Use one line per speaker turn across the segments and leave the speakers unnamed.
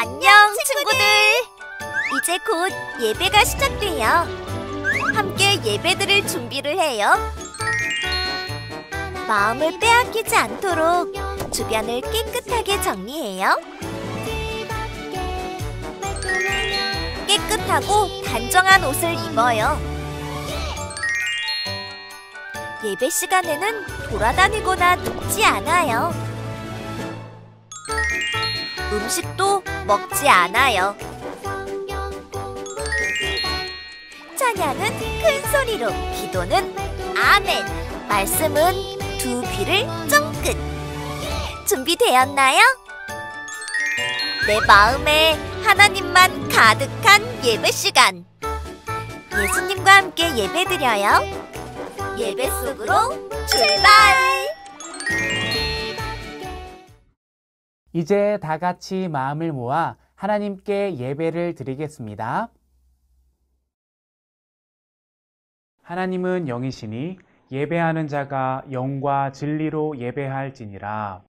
안녕, 친구들! 이제 곧 예배가 시작돼요. 함께 예배드릴 준비를 해요. 마음을 빼앗기지 않도록 주변을 깨끗하게 정리해요. 깨끗하고 단정한 옷을 입어요. 예배 시간에는 돌아다니거나 눕지 않아요. 음식도 먹지 않아요. 찬양은 큰 소리로, 기도는 아멘, 말씀은 두 귀를 쫑긋. 준비되었나요? 내 마음에 하나님만 가득한 예배 시간. 예수님과 함께 예배드려요. 예배 속으로 출발!
이제 다 같이 마음을 모아 하나님께 예배를 드리겠습니다. 하나님은 영이시니 예배하는 자가 영과 진리로 예배할지니라.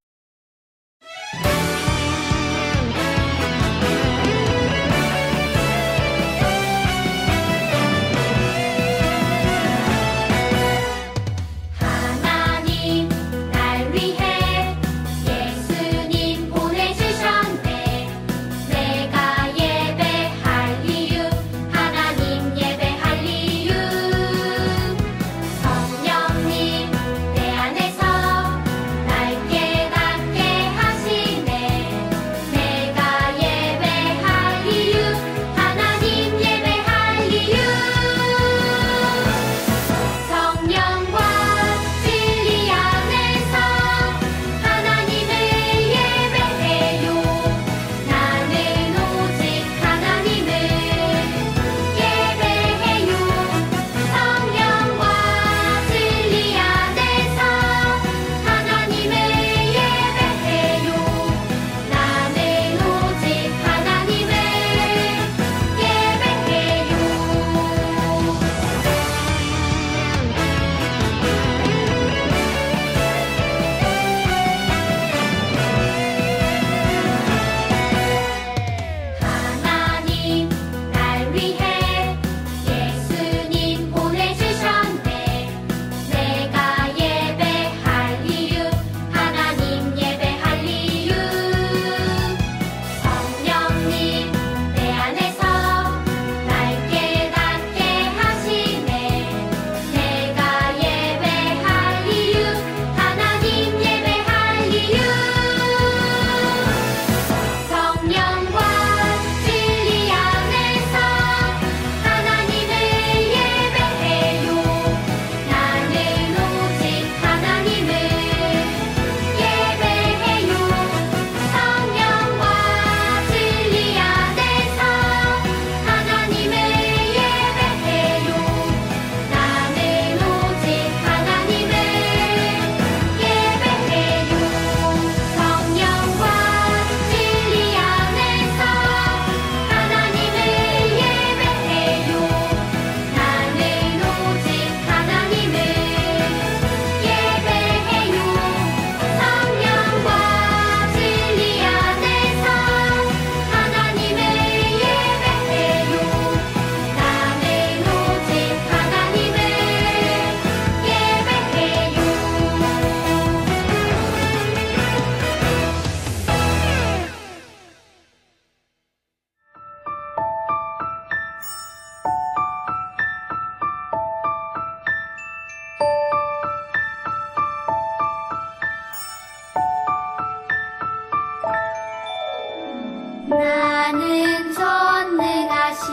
나는 전능하신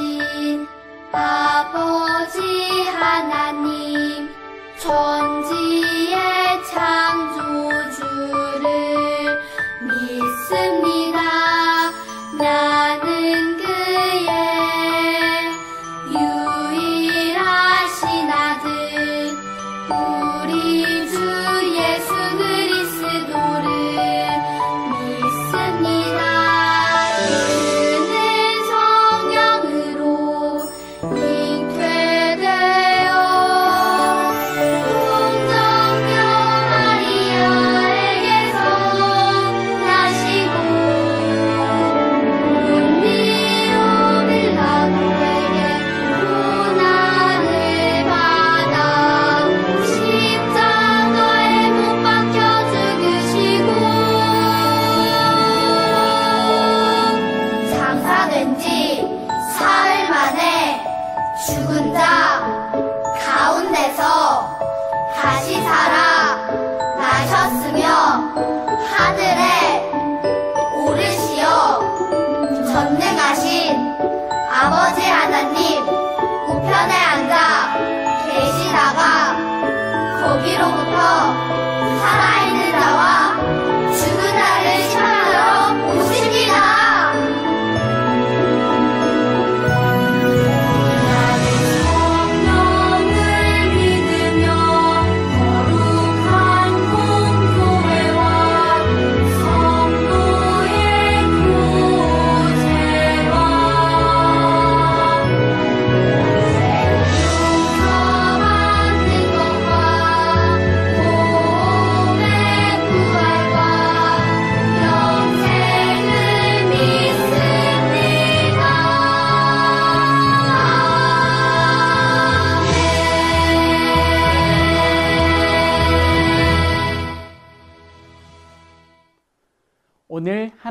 아버지 하나님, 천지의 창조주를 믿습니다. 나는 그의 유일하신 아들, 우리 주 예수 그리스도를 믿습니다. 동정녀 마리아에게서 나시고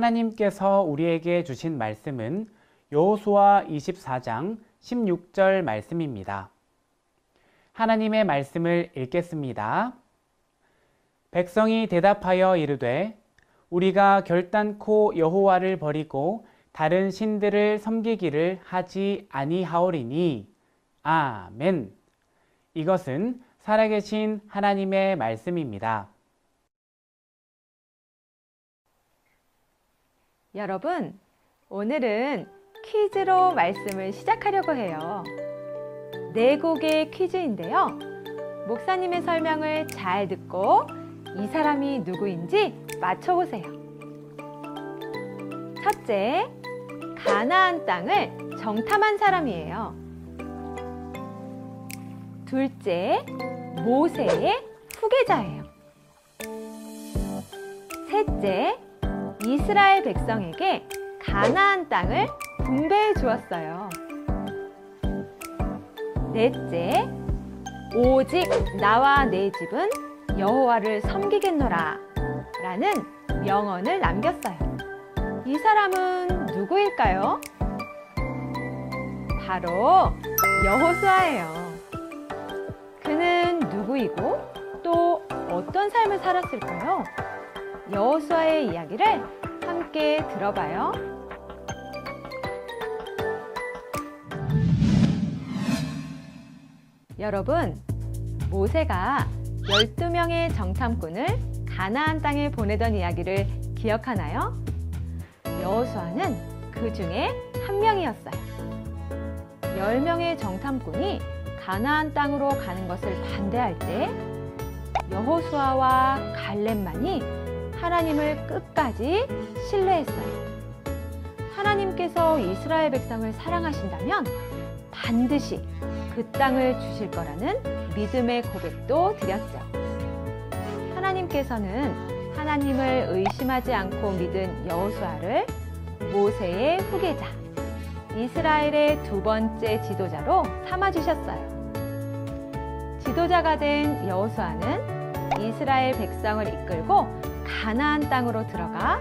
하나님께서 우리에게 주신 말씀은 여호수아 24장 16절 말씀입니다. 하나님의 말씀을 읽겠습니다. 백성이 대답하여 이르되 우리가 결단코 여호와를 버리고 다른 신들을 섬기기를 하지 아니하오리니 아멘. 이것은 살아계신 하나님의 말씀입니다.
여러분, 오늘은 퀴즈로 말씀을 시작하려고 해요. 4곡의 퀴즈인데요. 목사님의 설명을 잘 듣고 이 사람이 누구인지 맞춰보세요. 첫째, 가나안 땅을 정탐한 사람이에요. 둘째, 모세의 후계자예요. 셋째, 이스라엘 백성에게 가나안 땅을 분배해 주었어요. 넷째, 오직 나와 내 집은 여호와를 섬기겠노라 라는 명언을 남겼어요. 이 사람은 누구일까요? 바로 여호수아예요. 그는 누구이고 또 어떤 삶을 살았을까요? 여호수아의 이야기를 함께 들어봐요. 여러분, 모세가 12명의 정탐꾼을 가나안 땅에 보내던 이야기를 기억하나요? 여호수아는 그 중에 한 명이었어요. 10명의 정탐꾼이 가나안 땅으로 가는 것을 반대할 때 여호수아와 갈렙만이 하나님을 끝까지 신뢰했어요. 하나님께서 이스라엘 백성을 사랑하신다면 반드시 그 땅을 주실 거라는 믿음의 고백도 드렸죠. 하나님께서는 하나님을 의심하지 않고 믿은 여호수아를 모세의 후계자, 이스라엘의 2번째 지도자로 삼아주셨어요. 지도자가 된 여호수아는 이스라엘 백성을 이끌고 가나안 땅으로 들어가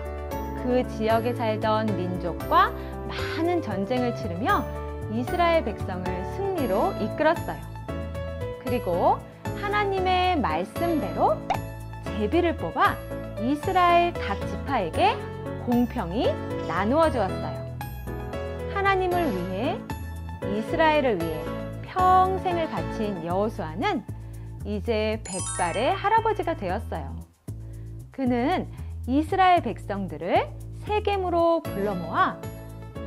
그 지역에 살던 민족과 많은 전쟁을 치르며 이스라엘 백성을 승리로 이끌었어요. 그리고 하나님의 말씀대로 제비를 뽑아 이스라엘 각 지파에게 공평히 나누어 주었어요. 하나님을 위해, 이스라엘을 위해 평생을 바친 여호수아는 이제 100살의 할아버지가 되었어요. 그는 이스라엘 백성들을 세겜으로 불러 모아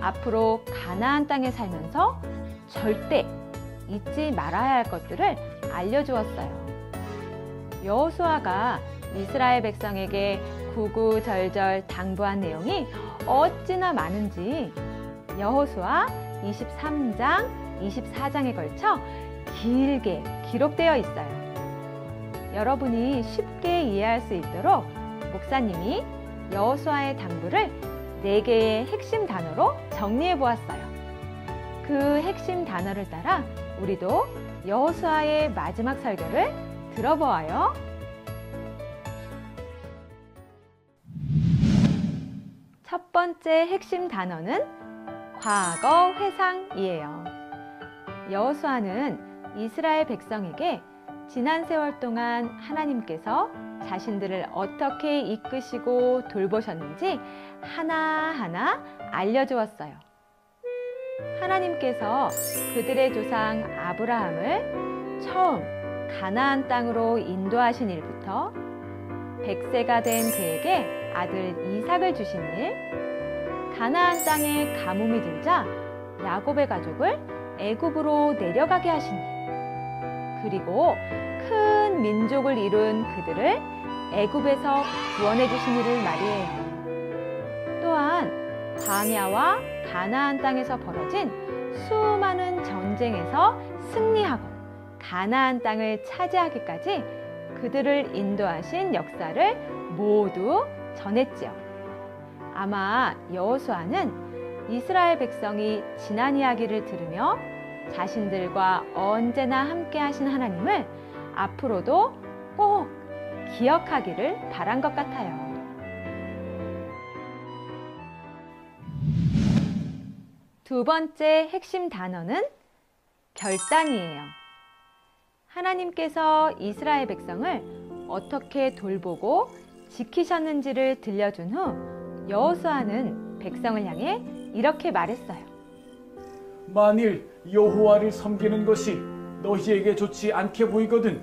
앞으로 가나안 땅에 살면서 절대 잊지 말아야 할 것들을 알려주었어요. 여호수아가 이스라엘 백성에게 구구절절 당부한 내용이 어찌나 많은지 여호수아 23장, 24장에 걸쳐 길게 기록되어 있어요. 여러분이 쉽게 이해할 수 있도록 목사님이 여호수아의 당부를 4개의 핵심 단어로 정리해 보았어요. 그 핵심 단어를 따라 우리도 여호수아의 마지막 설교를 들어보아요. 첫 번째 핵심 단어는 과거 회상이에요. 여호수아는 이스라엘 백성에게 지난 세월 동안 하나님께서 자신들을 어떻게 이끄시고 돌보셨는지 하나하나 알려주었어요. 하나님께서 그들의 조상 아브라함을 처음 가나안 땅으로 인도하신 일부터 100세가 된 그에게 아들 이삭을 주신 일, 가나안 땅에 가뭄이 들자 야곱의 가족을 애굽으로 내려가게 하신 일, 그리고 큰 민족을 이룬 그들을 애굽에서 구원해 주신 일을 말이에요. 또한 광야와 가나안 땅에서 벌어진 수많은 전쟁에서 승리하고 가나안 땅을 차지하기까지 그들을 인도하신 역사를 모두 전했지요. 아마 여호수아는 이스라엘 백성이 지난 이야기를 들으며 자신들과 언제나 함께 하신 하나님을 앞으로도 꼭 기억하기를 바란 것 같아요. 두 번째 핵심 단어는 결단이에요. 하나님께서 이스라엘 백성을 어떻게 돌보고 지키셨는지를 들려준 후 여호수아는 백성을 향해 이렇게 말했어요.
만일 여호와를 섬기는 것이 너희에게 좋지 않게 보이거든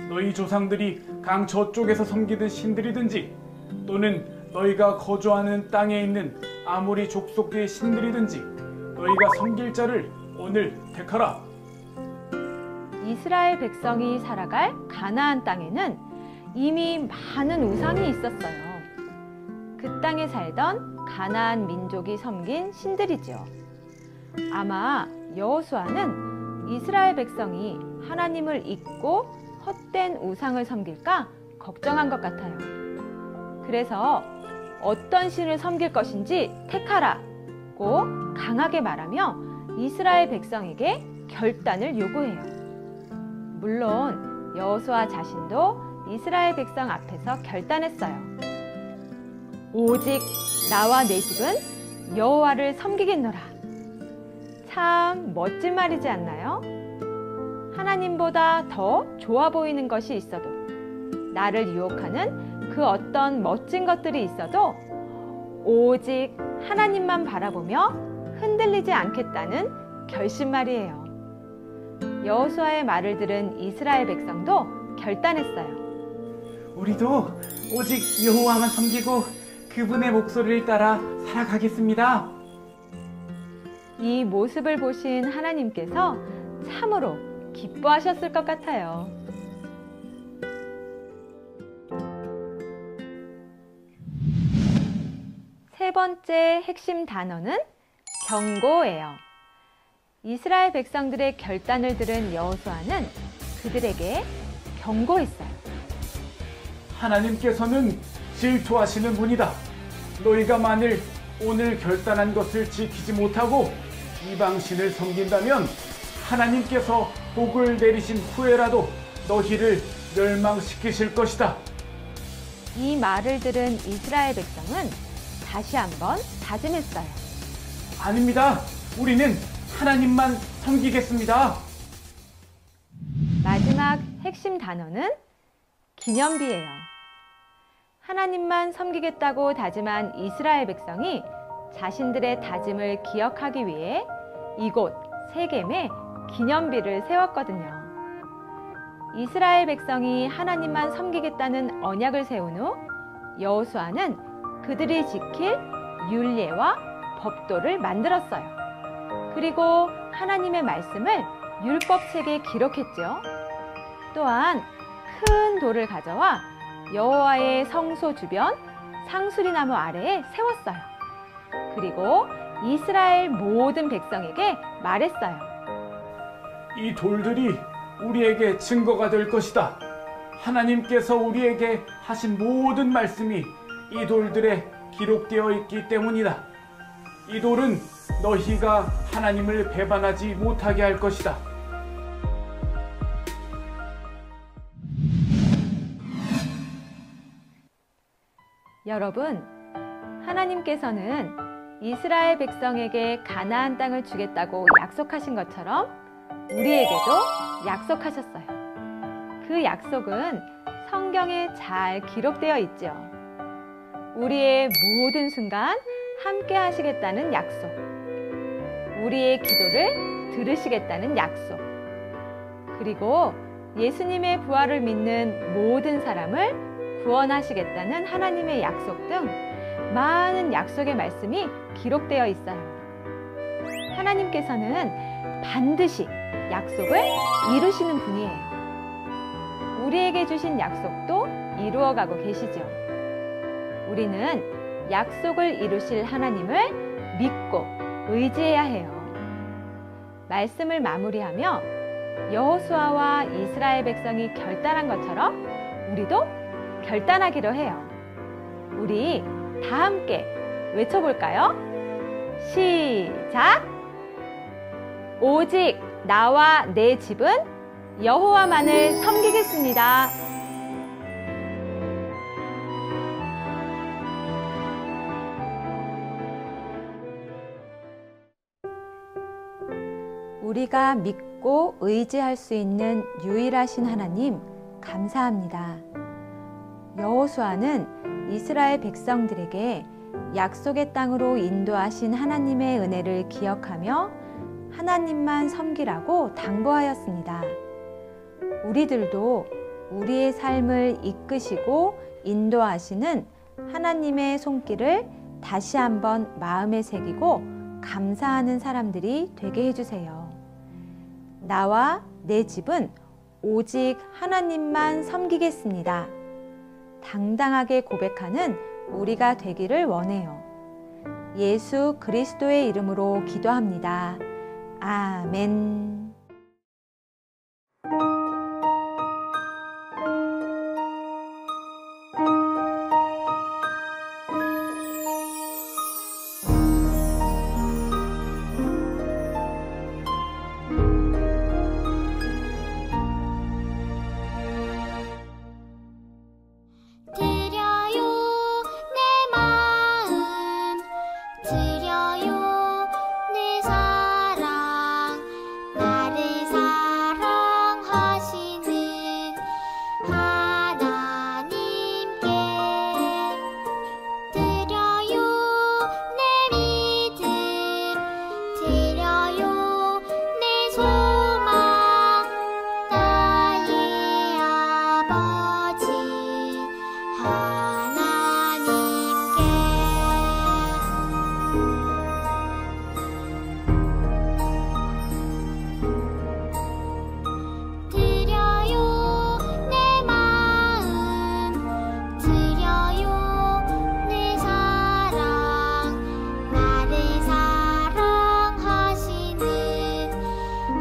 너희 조상들이 강 저쪽에서 섬기던 신들이든지 또는 너희가 거주하는 땅에 있는 아모리 족속의 신들이든지 너희가 섬길 자를 오늘 택하라.
이스라엘 백성이 살아갈 가나안 땅에는 이미 많은 우상이 있었어요. 그 땅에 살던 가나안 민족이 섬긴 신들이지요. 아마 여호수아는 이스라엘 백성이 하나님을 잊고 헛된 우상을 섬길까 걱정한 것 같아요. 그래서 어떤 신을 섬길 것인지 택하라고 강하게 말하며 이스라엘 백성에게 결단을 요구해요. 물론 여호수아 자신도 이스라엘 백성 앞에서 결단했어요. 오직 나와 내 집은 여호와를 섬기겠노라. 참 멋진 말이지 않나요? 하나님보다 더 좋아 보이는 것이 있어도, 나를 유혹하는 그 어떤 멋진 것들이 있어도 오직 하나님만 바라보며 흔들리지 않겠다는 결심말이에요. 여호수아의 말을 들은 이스라엘 백성도 결단했어요.
우리도 오직 여호와만 섬기고 그분의 목소리를 따라 살아가겠습니다.
이 모습을 보신 하나님께서 참으로 기뻐하셨을 것 같아요. 세 번째 핵심 단어는 경고예요. 이스라엘 백성들의 결단을 들은 여호수아는 그들에게 경고했어요.
하나님께서는 질투하시는 분이다. 너희가 만일 오늘 결단한 것을 지키지 못하고 이방신을 섬긴다면 하나님께서 복을 내리신 후에라도 너희를 멸망시키실 것이다.
이 말을 들은 이스라엘 백성은 다시 한번 다짐했어요.
아닙니다. 우리는 하나님만 섬기겠습니다.
마지막 핵심 단어는 기념비예요. 하나님만 섬기겠다고 다짐한 이스라엘 백성이 자신들의 다짐을 기억하기 위해 이곳 세겜에 기념비를 세웠거든요. 이스라엘 백성이 하나님만 섬기겠다는 언약을 세운 후 여호수아는 그들이 지킬 율례와 법도를 만들었어요. 그리고 하나님의 말씀을 율법책에 기록했죠. 또한 큰 돌을 가져와 여호와의 성소 주변 상수리나무 아래에 세웠어요. 그리고 이스라엘 모든 백성에게 말했어요.
이 돌들이 우리에게 증거가 될 것이다. 하나님께서 우리에게 하신 모든 말씀이 이 돌들에 기록되어 있기 때문이다. 이 돌은 너희가 하나님을 배반하지 못하게 할 것이다.
여러분, 하나님께서는 이스라엘 백성에게 가나안 땅을 주겠다고 약속하신 것처럼 우리에게도 약속하셨어요. 그 약속은 성경에 잘 기록되어 있죠. 우리의 모든 순간 함께 하시겠다는 약속, 우리의 기도를 들으시겠다는 약속, 그리고 예수님의 부활을 믿는 모든 사람을 구원하시겠다는 하나님의 약속 등 많은 약속의 말씀이 기록되어 있어요. 하나님께서는 반드시 약속을 이루시는 분이에요. 우리에게 주신 약속도 이루어가고 계시죠. 우리는 약속을 이루실 하나님을 믿고 의지해야 해요. 말씀을 마무리하며 여호수아와 이스라엘 백성이 결단한 것처럼 우리도 결단하기로 해요. 우리 다 함께 외쳐볼까요? 시작! 오직 나와 내 집은 여호와만을 섬기겠습니다. 우리가 믿고 의지할 수 있는 유일하신 하나님 감사합니다. 여호수아는 이스라엘 백성들에게 약속의 땅으로 인도하신 하나님의 은혜를 기억하며 하나님만 섬기라고 당부하였습니다. 우리들도 우리의 삶을 이끄시고 인도하시는 하나님의 손길을 다시 한번 마음에 새기고 감사하는 사람들이 되게 해주세요. 나와 내 집은 오직 하나님만 섬기겠습니다. 당당하게 고백하는 우리가 되기를 원해요. 예수 그리스도의 이름으로 기도합니다. 아멘.
드려요 내 마음 드려요 내 사랑 나를 사랑하시는 하나님께 드려요 내 믿음 드려요 내 소망 나의 아버지 드려요 내 마음 드려요 내 사랑 나를 사랑하시는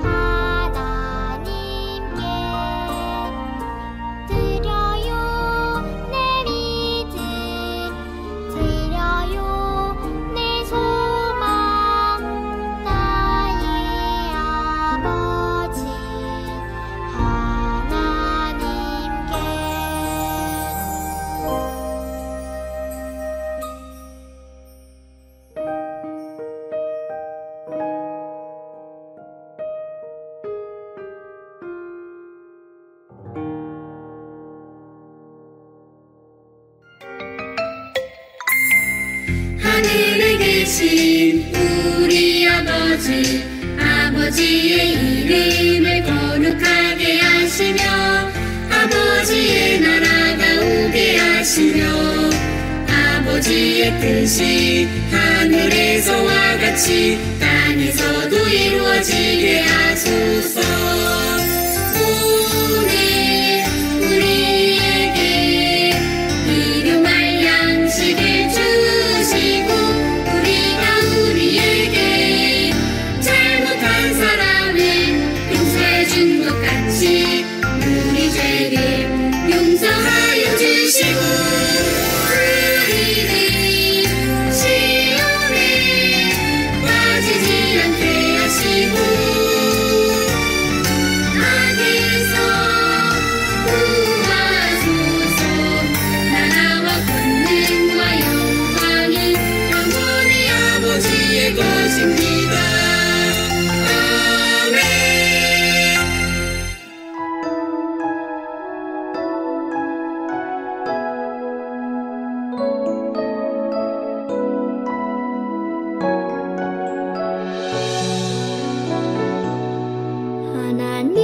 하나님께 드려요 내 믿음 드려요 내 소망 나의 아버지 하나님께
하늘에 계신 우리 아버지 아버지의 이름을 거룩하게 하시며 아버지의 나라가 오게 하시며 아버지의 뜻이 하늘에서와 같이 땅에서도 이루어지게 하소서. 오늘 우리에게 일용할 양식을 주시고 우리가 우리에게 잘못한 사람을 용서해 준 것 같이 우리 죄를 용서하여 주시고 우리를 시험에 빠지지 않게 하시고 악에서 구하소서. 나라와 권능과 영광이 영원히 아버지의 것입니다. 아멘.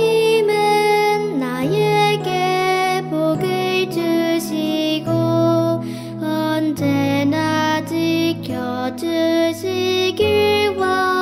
하나님은 나에게 복을 주시고 언제나 지켜주시길 원합니다.